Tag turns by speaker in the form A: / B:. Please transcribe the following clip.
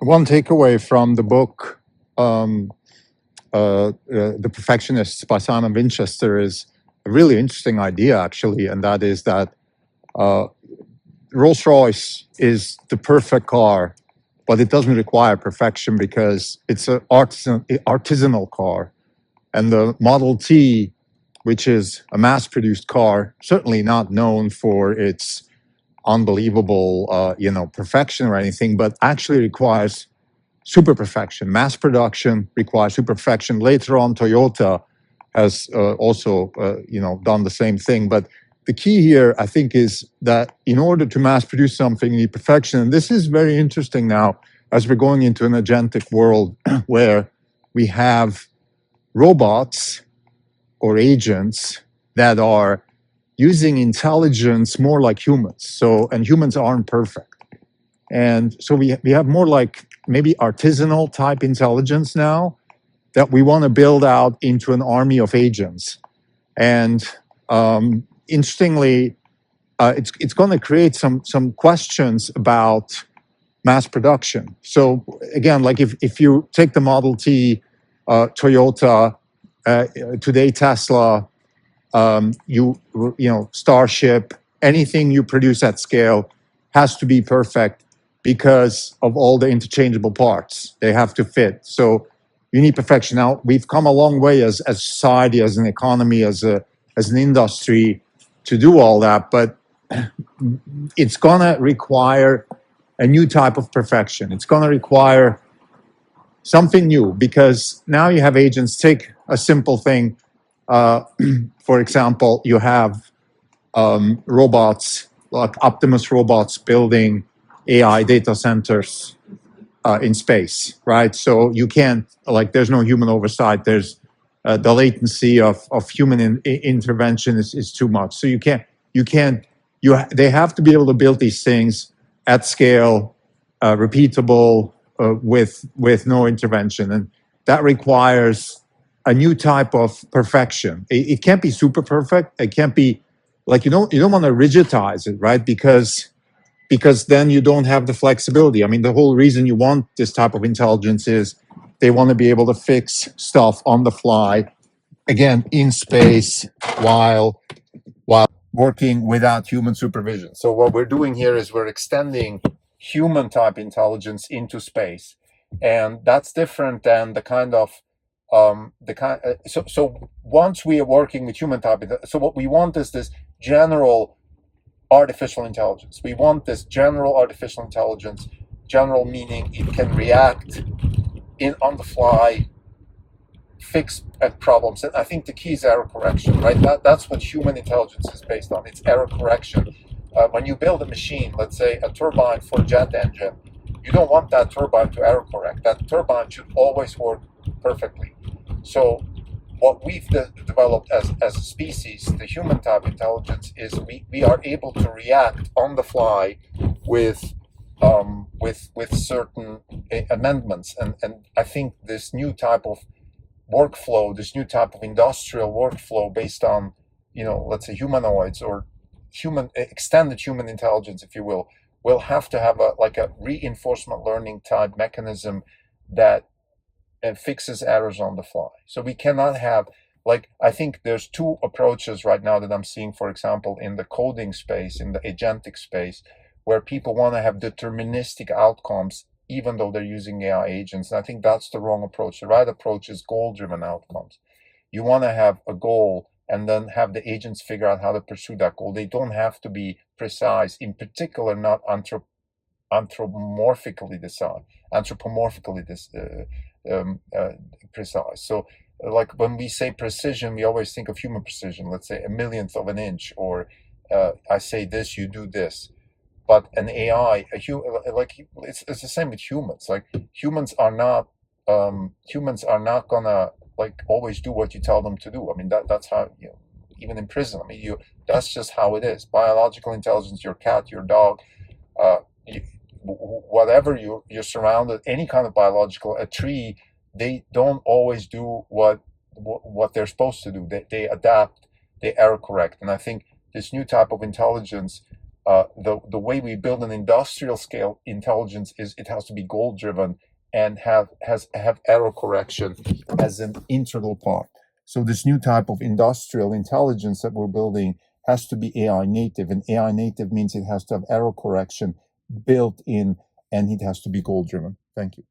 A: one takeaway from the book, The Perfectionists by Simon Winchester, is a really interesting idea, actually, and that is that Rolls-Royce is the perfect car, but it doesn't require perfection because it's an artisanal car. And the Model T, which is a mass-produced car, certainly not known for its unbelievable, perfection or anything, but actually requires super perfection. Mass production requires super perfection. Later on, Toyota has also, done the same thing. But the key here, I think, is that in order to mass produce something, you need perfection. And this is very interesting now as we're going into an agentic world where we have robots or agents that are using intelligence more like humans. So, and humans aren't perfect. And so we have more like maybe artisanal type intelligence now that we want to build out into an army of agents. And interestingly, it's going to create some questions about mass production. So again, like if you take the Model T, Toyota, today Tesla, Starship, anything you produce at scale has to be perfect because of all the interchangeable parts. They have to fit. So you need perfection. Now, we've come a long way as a society, as an economy, as an industry to do all that, but it's gonna require a new type of perfection. It's gonna require something new because now you have agents. Take a simple thing. For example, you have robots, like Optimus robots, building AI data centers in space, right? So you can't, there's no human oversight. There's the latency of human intervention is too much. So they have to be able to build these things at scale, repeatable, with no intervention. And that requires a new type of perfection. It can't be super perfect. It can't be you don't want to rigidize it, right? Because then you don't have the flexibility. I mean, the whole reason you want this type of intelligence is they want to be able to fix stuff on the fly, again, in space, while working without human supervision. So what we're doing here is we're extending human type intelligence into space. And that's different than the kind of so once we are working with human type, so what we want is this general artificial intelligence. We want this general artificial intelligence, general meaning it can react on the fly, fix problems. And I think the key is error correction, right? That's what human intelligence is based on. It's error correction. When you build a machine, let's say a turbine for a jet engine, you don't want that turbine to error correct. That turbine should always work perfectly. So what we've developed as a species, the human type intelligence, is we are able to react on the fly with certain amendments. And I think this new type of workflow, this new type of industrial workflow based on, let's say humanoids or extended human intelligence, if you will have to have a reinforcement learning type mechanism that fixes errors on the fly. So we cannot have, I think there's two approaches right now that I'm seeing, for example, in the coding space, in the agentic space, where people want to have deterministic outcomes, even though they're using AI agents. And I think that's the wrong approach. The right approach is goal-driven outcomes. You want to have a goal and then have the agents figure out how to pursue that goal. They don't have to be precise, in particular, not anthropomorphically precise. So when we say precision, we always think of human precision. Let's say a millionth of an inch, or I say this, you do this. But an AI, it's the same with humans. Humans are not gonna always do what you tell them to do. I mean, that's how, even in prison. I mean, that's just how it is. Biological intelligence, your cat, your dog, whatever you're surrounded, any kind of biological, a tree, they don't always do what they're supposed to do. They adapt, they error correct. And I think this new type of intelligence
B: The way we build an industrial scale intelligence is it has to be goal driven and have error correction as an integral part. So this new type of industrial intelligence that we're building has to be AI native, and AI native means it has to have error correction built in, and it has to be goal driven. Thank you.